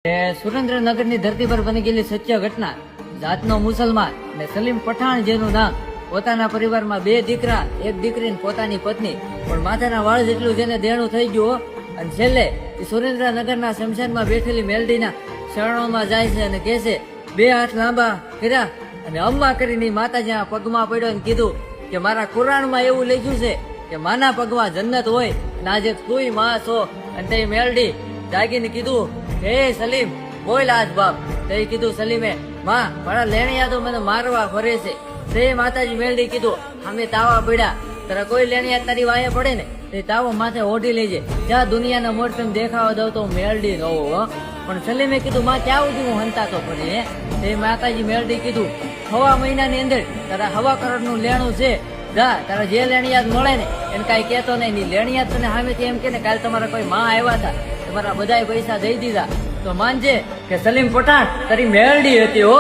સુરેન્દ્રનગરની ધરતી પર બની ગયેલી સત્ય ઘટના. જાતનો મુસલમાન ને સલીમ પઠાણ જેનું નામ, પોતાના પરિવારમાં 2 દીકરા, 1 દીકરી ને પોતાની પત્ની, પણ માથાના વાળ જેટલું જેને દેણું થઈ ગયું. અને છેલ્લે સુરેન્દ્રનગરના શમશાનમાં બેઠેલી મેલડીના શરણોમાં જાય છે અને કહે છે, 2 હાથ લાંબા કર્યા અને અમ્મા કરીને માતાજીના પગમાં પડ્યો અને કીધું કે મારા કુરાનમાં એવું લખ્યું છે કે માના પગમાં જન્નત હોય ને આજે તુંય માં છો. અને તે મેલડી જાગીને કીધું, હે સલીમ બોલ આજ બાપ. તે કીધું સલીમે, માં મારા લેણિયા તો મને મારવા ફરે છે. તે માતાજી મેલડી કીધું, અમે તાવા પડ્યા, તારા કોઈ લેણિયા તારી વાયા પડે ને તે તાવો માથે ઓઢી લેજે, જ્યાં દુનિયાના મોઢ તમે દેખાવા દઉં તો મેલડી ન હો. પણ સલીમે કીધું, માં ક્યાં સુધી હું હંતાતો પડે હે. તે માતાજી મેલડી કીધું, 6 મહિનાની અંદર તારા 1.25 કરોડનું લેણું છે, જા તારા જે લેણિયાત મળે ને એને કઈ કેતો નહીં. લેણિયાત તને સામેથી એમ કે ને કાલે તમારા કોઈ માં આવ્યા હતા, તમારા બધા પૈસા દઈ દીધા તો માનજે કે સલીમ પઠાણ તારી મેલડી હતી હો.